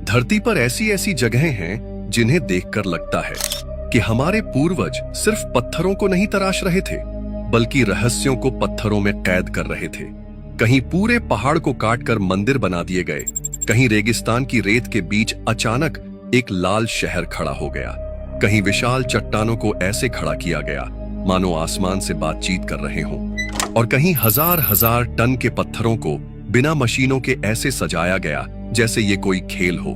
धरती पर ऐसी ऐसी जगहें हैं जिन्हें देखकर लगता है कि हमारे पूर्वज सिर्फ पत्थरों को नहीं तराश रहे थे, बल्कि रहस्यों को पत्थरों में कैद कर रहे थे। कहीं पूरे पहाड़ को काटकर मंदिर बना दिए गए, कहीं रेगिस्तान की रेत के बीच अचानक एक लाल शहर खड़ा हो गया, कहीं विशाल चट्टानों को ऐसे खड़ा किया गया मानो आसमान से बातचीत कर रहे हों, और कहीं हजार हजार टन के पत्थरों को बिना मशीनों के ऐसे सजाया गया जैसे ये कोई खेल हो।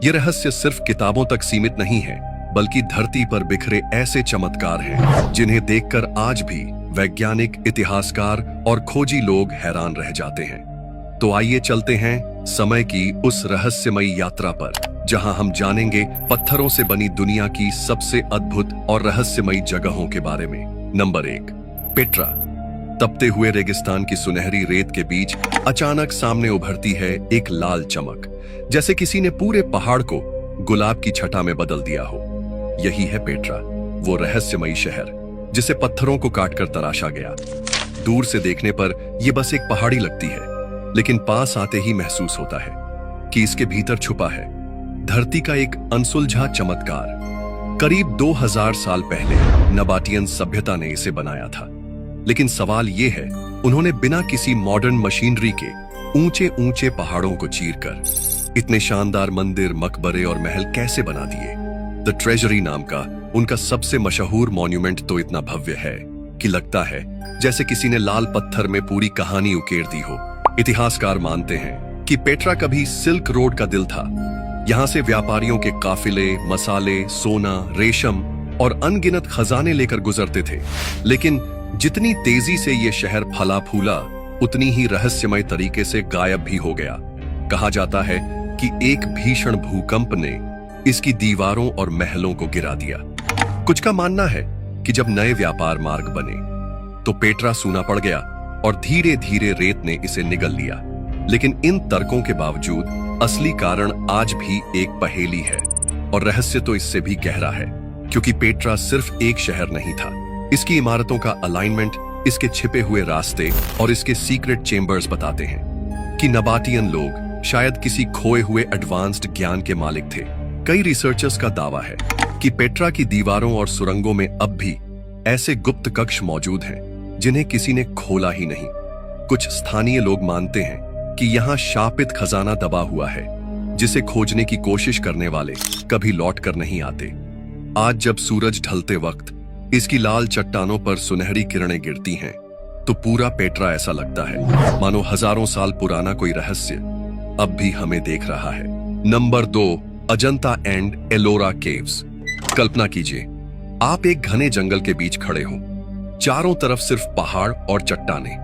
ये रहस्य सिर्फ किताबों तक सीमित नहीं है, बल्कि धरती पर बिखरे ऐसे चमत्कार हैं जिन्हें देखकर आज भी वैज्ञानिक, इतिहासकार और खोजी लोग हैरान रह जाते हैं। तो आइए चलते हैं समय की उस रहस्यमयी यात्रा पर, जहां हम जानेंगे पत्थरों से बनी दुनिया की सबसे अद्भुत और रहस्यमयी जगहों के बारे में। Number 1, Petra. तपते हुए रेगिस्तान की सुनहरी रेत के बीच अचानक सामने उभरती है एक लाल चमक, जैसे किसी ने पूरे पहाड़ को गुलाब की छटा में बदल दिया हो। यही है पेट्रा, वो रहस्यमयी शहर जिसे पत्थरों को काटकर तराशा गया। दूर से देखने पर यह बस एक पहाड़ी लगती है, लेकिन पास आते ही महसूस होता है कि इसके भीतर छुपा है धरती का एक अनसुलझा चमत्कार। करीब 2000 साल पहले नबाटियन सभ्यता ने इसे बनाया था, लेकिन सवाल यह है, उन्होंने बिना किसी मॉडर्न मशीनरी के ऊंचे ऊंचे पहाड़ों को चीरकर इतने शानदार मंदिर, मकबरे और महल कैसे बना दिए। द ट्रेजरी नाम का उनका सबसे मशहूर मॉन्यूमेंट तो इतना भव्य है कि लगता है जैसे किसी ने लाल पत्थर में पूरी कहानी उकेर दी हो। इतिहासकार मानते हैं कि पेट्रा कभी सिल्क रोड का दिल था। यहां से व्यापारियों के काफिले मसाले, सोना, रेशम और अनगिनत खजाने लेकर गुजरते थे। लेकिन जितनी तेजी से ये शहर फला फूला, उतनी ही रहस्यमय तरीके से गायब भी हो गया। कहा जाता है कि एक भीषण भूकंप ने इसकी दीवारों और महलों को गिरा दिया। कुछ का मानना है कि जब नए व्यापार मार्ग बने तो पेट्रा सूना पड़ गया और धीरे धीरे रेत ने इसे निगल लिया। लेकिन इन तर्कों के बावजूद असली कारण आज भी एक पहेली है, और रहस्य तो इससे भी गहरा है, क्योंकि पेट्रा सिर्फ एक शहर नहीं था। इसकी इमारतों का अलाइनमेंट, इसके छिपे हुए रास्ते और इसके सीक्रेट चेंबर्स बताते हैं कि नबाटियन लोग शायद किसी खोए हुए एडवांस्ड ज्ञान के मालिक थे। कई रिसर्चर्स का दावा है कि पेट्रा की दीवारों और सुरंगों में अब भी ऐसे गुप्त कक्ष मौजूद हैं जिन्हें किसी ने खोला ही नहीं। कुछ स्थानीय लोग मानते हैं कि यहाँ शापित खजाना दबा हुआ है, जिसे खोजने की कोशिश करने वाले कभी लौट कर नहीं आते। आज जब सूरज ढलते वक्त इसकी लाल चट्टानों पर सुनहरी किरणें गिरती हैं, तो पूरा पेट्रा ऐसा लगता है मानो हजारों साल पुराना कोई रहस्य अब भी हमें देख रहा है। Number 2, Ajanta and Ellora caves. कल्पना कीजिए, आप एक घने जंगल के बीच खड़े हो, चारों तरफ सिर्फ पहाड़ और चट्टानें।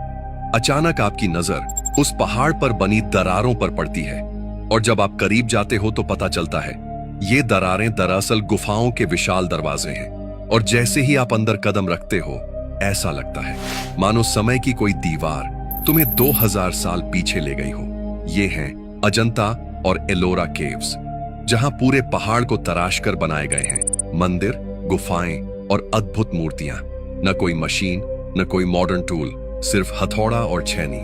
अचानक आपकी नजर उस पहाड़ पर बनी दरारों पर पड़ती है, और जब आप करीब जाते हो तो पता चलता है ये दरारें दरअसल गुफाओं के विशाल दरवाजे हैं। और जैसे ही आप अंदर कदम रखते हो, ऐसा लगता है मानो समय की कोई दीवार तुम्हें 2000 साल पीछे ले गई हो। ये हैं अजंता और एलोरा केव्स, जहां पूरे पहाड़ को तराश कर बनाए गए हैं मंदिर, गुफाएं और अद्भुत मूर्तियां। न कोई मशीन, न कोई मॉडर्न टूल, सिर्फ हथौड़ा और छेनी।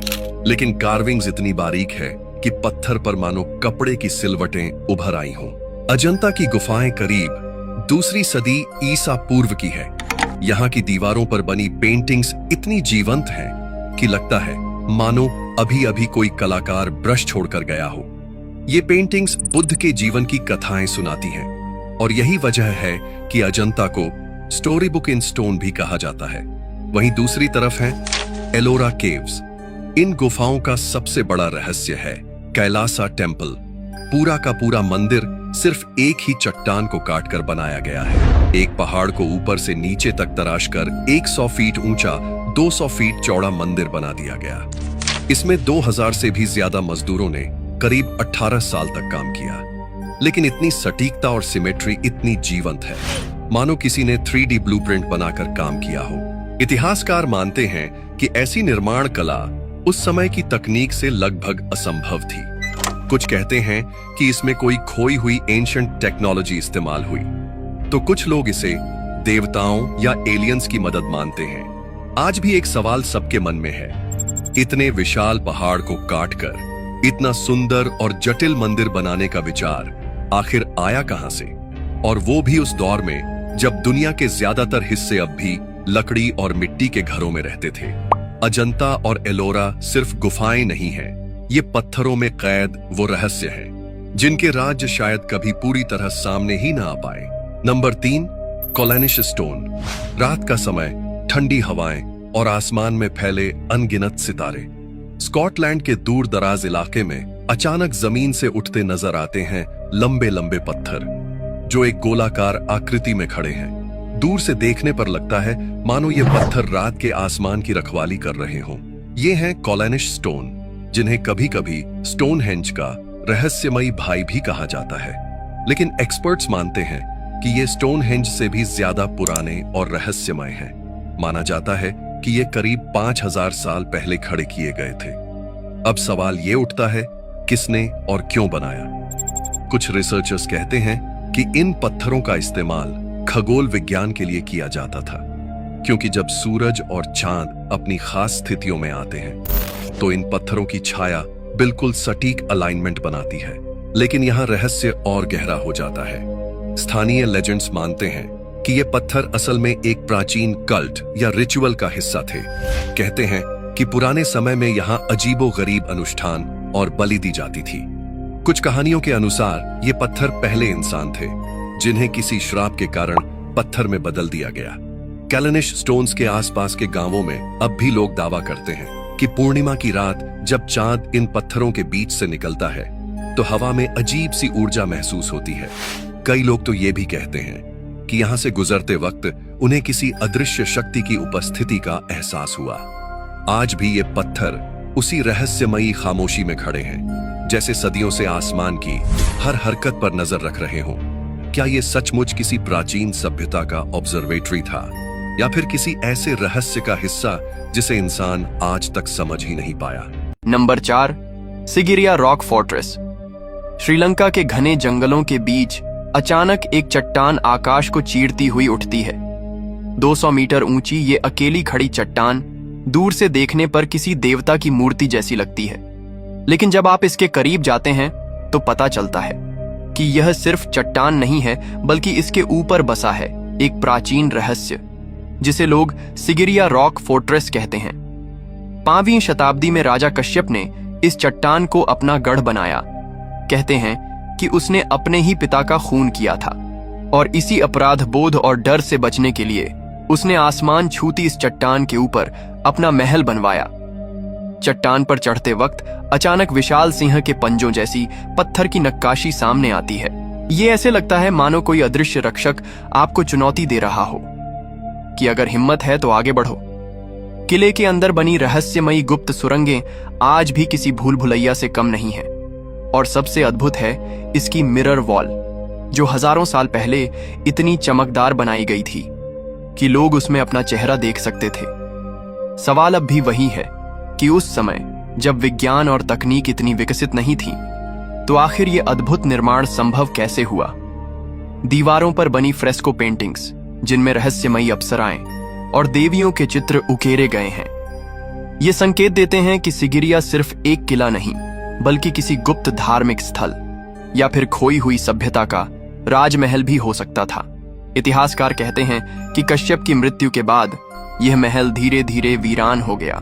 लेकिन कार्विंग्स इतनी बारीक है कि पत्थर पर मानो कपड़े की सिलवटें उभर आई हों। अजंता की गुफाएं करीब 2वीं सदी ईसा पूर्व की है। यहाँ की दीवारों पर बनी पेंटिंग्स इतनी जीवंत हैं कि लगता है मानो अभी अभी कोई कलाकार ब्रश छोड़कर गया हो। ये पेंटिंग्स बुद्ध के जीवन की कथाएं सुनाती हैं, और यही वजह है कि अजंता को स्टोरी बुक इन स्टोन भी कहा जाता है। वहीं दूसरी तरफ है एलोरा केव्स। इन गुफाओं का सबसे बड़ा रहस्य है कैलासा टेम्पल। पूरा का पूरा मंदिर सिर्फ एक ही चट्टान को काटकर बनाया गया है। एक पहाड़ को ऊपर से नीचे तक तराशकर 100 फीट ऊंचा, 200 फीट चौड़ा मंदिर बना दिया गया। इसमें 2000 से भी ज्यादा मजदूरों ने करीब 18 साल तक काम किया। लेकिन इतनी सटीकता और सिमेट्री इतनी जीवंत है मानो किसी ने 3D ब्लूप्रिंट बनाकर काम किया हो। इतिहासकार मानते हैं कि ऐसी निर्माण कला उस समय की तकनीक से लगभग असंभव थी। कुछ कहते हैं कि इसमें कोई खोई हुई एंशिएंट टेक्नोलॉजी इस्तेमाल हुई, तो कुछ लोग इसे देवताओं या एलियंस की मदद मानते हैं। आज भी एक सवाल सबके मन में है, इतने विशाल पहाड़ को काटकर इतना सुंदर और जटिल मंदिर बनाने का विचार आखिर आया कहां से, और वो भी उस दौर में जब दुनिया के ज्यादातर हिस्से अब भी लकड़ी और मिट्टी के घरों में रहते थे। अजंता और एलोरा सिर्फ गुफाएं नहीं हैं, ये पत्थरों में कैद वो रहस्य हैं जिनके राज्य शायद कभी पूरी तरह सामने ही ना आ पाए। Number 3, Callanish stone. रात का समय, ठंडी हवाएं और आसमान में फैले अनगिनत सितारे। स्कॉटलैंड के दूर दराज इलाके में अचानक जमीन से उठते नजर आते हैं लंबे लंबे पत्थर जो एक गोलाकार आकृति में खड़े हैं। दूर से देखने पर लगता है मानो ये पत्थर रात के आसमान की रखवाली कर रहे हों। ये हैं कोलैनिश स्टोन, जिन्हें कभी कभी स्टोनहेंज का रहस्यमयी भाई भी कहा जाता है। लेकिन एक्सपर्ट्स मानते हैं कि ये स्टोनहेंज से भी ज्यादा पुराने और रहस्यमय हैं। माना जाता है कि ये करीब 5000 साल पहले खड़े किए गए थे। अब सवाल ये उठता है, किसने और क्यों बनाया? कुछ रिसर्चर्स कहते हैं कि इन पत्थरों का इस्तेमाल खगोल विज्ञान के लिए किया जाता था, क्योंकि जब सूरज और चांद अपनी खास स्थितियों में आते हैं तो इन पत्थरों की छाया बिल्कुल सटीक अलाइनमेंट बनाती है। लेकिन यहाँ रहस्य और गहरा हो जाता है। स्थानीय लेजेंड्स मानते हैं कि ये पत्थर असल में एक प्राचीन कल्ट या रिचुअल का हिस्सा थे। कहते हैं कि पुराने समय में यहाँ अजीबोगरीब अनुष्ठान और बलि दी जाती थी। कुछ कहानियों के अनुसार ये पत्थर पहले इंसान थे जिन्हें किसी श्राप के कारण पत्थर में बदल दिया गया। कोलैनिश स्टोन्स के आसपास के गांवों में अब भी लोग दावा करते हैं कि पूर्णिमा की रात जब चांद इन पत्थरों के बीच से निकलता है तो हवा में अजीब सी ऊर्जा महसूस होती है। कई लोग तो ये भी कहते हैं कि यहां से गुजरते वक्त उन्हें किसी अदृश्य शक्ति की उपस्थिति का एहसास हुआ। आज भी ये पत्थर उसी रहस्यमयी खामोशी में खड़े हैं, जैसे सदियों से आसमान की हर हरकत पर नजर रख रहे हों। क्या ये सचमुच किसी प्राचीन सभ्यता का ऑब्जर्वेटरी था, या फिर किसी ऐसे रहस्य का हिस्सा जिसे इंसान आज तक समझ ही नहीं पाया? Number 4, Sigiriya rock fortress. Sri Lanka के घने जंगलों के बीच अचानक एक चट्टान आकाश को चीरती हुई उठती है। 200 मीटर ऊंची ये अकेली खड़ी चट्टान दूर से देखने पर किसी देवता की मूर्ति जैसी लगती है, लेकिन जब आप इसके करीब जाते हैं तो पता चलता है कि यह सिर्फ चट्टान नहीं है, बल्कि इसके ऊपर बसा है एक प्राचीन रहस्य जिसे लोग सिगिरिया रॉक फोर्ट्रेस कहते हैं। 5वीं शताब्दी में राजा कश्यप ने इस चट्टान को अपना गढ़ बनाया। कहते हैं कि उसने अपने ही पिता का खून किया था और इसी अपराध बोध और डर से बचने के लिए उसने आसमान छूती इस चट्टान के ऊपर अपना महल बनवाया। चट्टान पर चढ़ते वक्त अचानक विशाल सिंह के पंजों जैसी पत्थर की नक्काशी सामने आती है। ये ऐसे लगता है मानो कोई अदृश्य रक्षक आपको चुनौती दे रहा हो कि अगर हिम्मत है तो आगे बढ़ो। किले के अंदर बनी रहस्यमयी गुप्त सुरंगें आज भी किसी भूल भुलैया से कम नहीं है। और सबसे अद्भुत है इसकी मिरर वॉल, जो हजारों साल पहले इतनी चमकदार बनाई गई थी कि लोग उसमें अपना चेहरा देख सकते थे। सवाल अब भी वही है कि उस समय जब विज्ञान और तकनीक इतनी विकसित नहीं थी, तो आखिर ये अद्भुत निर्माण संभव कैसे हुआ? दीवारों पर बनी फ्रेस्को पेंटिंग्स, जिनमें रहस्यमयी अप्सराएं और देवियों के चित्र उकेरे गए हैं, ये संकेत देते हैं कि सिगिरिया सिर्फ एक किला नहीं, बल्कि किसी गुप्त धार्मिक स्थल या फिर खोई हुई सभ्यता का राजमहल भी हो सकता था। इतिहासकार कहते हैं कि कश्यप की मृत्यु के बाद यह महल धीरे धीरे वीरान हो गया।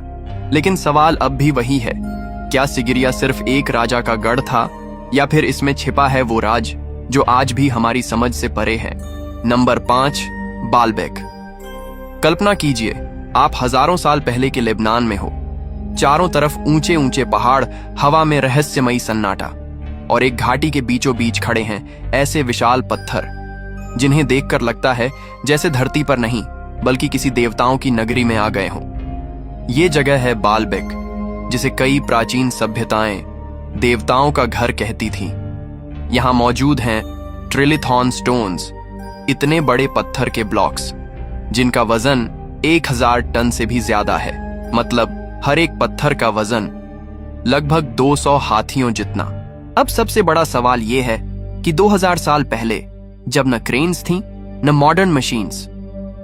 लेकिन सवाल अब भी वही है, क्या सिगिरिया सिर्फ एक राजा का गढ़ था, या फिर इसमें छिपा है वो राज जो आज भी हमारी समझ से परे है? Number 5, Baalbek. कल्पना कीजिए, आप हजारों साल पहले के लेबनान में हो। चारों तरफ ऊंचे ऊंचे पहाड़, हवा में रहस्यमयी सन्नाटा, और एक घाटी के बीचों बीच खड़े हैं ऐसे विशाल पत्थर जिन्हें देखकर लगता है जैसे धरती पर नहीं बल्कि किसी देवताओं की नगरी में आ गए हों। ये जगह है बालबेक, जिसे कई प्राचीन सभ्यताएं देवताओं का घर कहती थीं। यहाँ मौजूद हैं ट्रिलिथॉन स्टोन्स, इतने बड़े पत्थर के ब्लॉक्स जिनका वजन 1000 टन से भी ज्यादा है। मतलब हर एक पत्थर का वजन लगभग 200 हाथियों जितना। अब सबसे बड़ा सवाल यह है कि 2000 साल पहले जब न क्रेन्स थीं न मॉडर्न मशीन्स,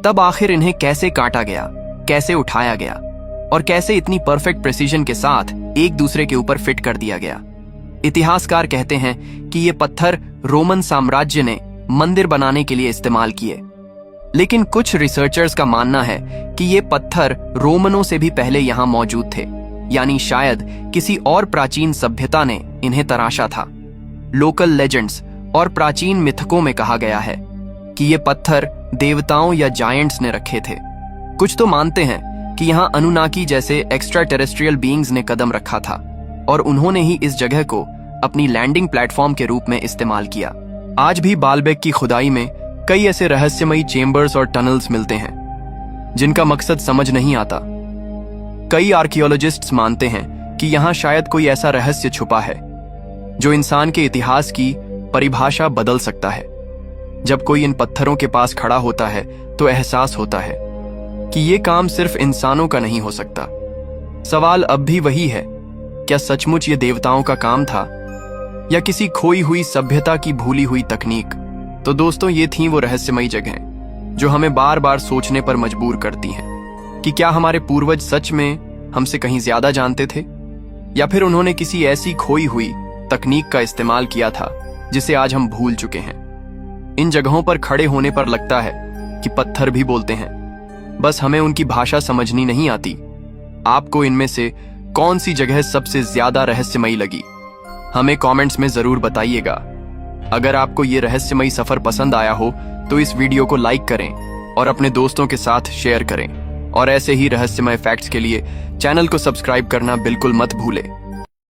तब आखिर इन्हें कैसे काटा गया, कैसे उठाया गया और कैसे इतनी परफेक्ट प्रेसिजन के साथ एक दूसरे के ऊपर फिट कर दिया गया। इतिहासकार कहते हैं कि ये पत्थर रोमन साम्राज्य ने मंदिर बनाने के लिए इस्तेमाल किए, लेकिन कुछ रिसर्चर्स का मानना है कि ये पत्थर रोमनों से भी पहले यहां मौजूद थे, यानी शायद किसी और प्राचीन सभ्यता ने इन्हें तराशा था। लोकल लेजेंड्स और प्राचीन मिथकों में कहा गया है कि ये पत्थर देवताओं या जायंट्स ने रखे थे। कुछ तो मानते हैं कि यहाँ अनुनाकी जैसे एक्स्ट्रा टेरेस्ट्रियल बीइंग्स ने कदम रखा था और उन्होंने ही इस जगह को अपनी लैंडिंग प्लेटफॉर्म के रूप में इस्तेमाल किया। आज भी बालबेक की खुदाई में कई ऐसे रहस्यमयी चेम्बर्स और टनल्स मिलते हैं जिनका मकसद समझ नहीं आता। कई आर्कियोलॉजिस्ट्स मानते हैं कि यहाँ शायद कोई ऐसा रहस्य छुपा है जो इंसान के इतिहास की परिभाषा बदल सकता है। जब कोई इन पत्थरों के पास खड़ा होता है तो एहसास होता है कि ये काम सिर्फ इंसानों का नहीं हो सकता। सवाल अब भी वही है, क्या सचमुच ये देवताओं का काम था या किसी खोई हुई सभ्यता की भूली हुई तकनीक? तो दोस्तों, ये थी वो रहस्यमयी जगहें जो हमें बार बार सोचने पर मजबूर करती हैं कि क्या हमारे पूर्वज सच में हमसे कहीं ज्यादा जानते थे, या फिर उन्होंने किसी ऐसी खोई हुई तकनीक का इस्तेमाल किया था जिसे आज हम भूल चुके हैं। इन जगहों पर खड़े होने पर लगता है कि पत्थर भी बोलते हैं, बस हमें उनकी भाषा समझनी नहीं आती। आपको इनमें से कौन सी जगह सबसे ज्यादा रहस्यमयी लगी, हमें कमेंट्स में जरूर बताइएगा। अगर आपको ये रहस्यमयी सफर पसंद आया हो तो इस वीडियो को लाइक करें और अपने दोस्तों के साथ शेयर करें, और ऐसे ही रहस्यमय फैक्ट्स के लिए चैनल को सब्सक्राइब करना बिल्कुल मत भूलें।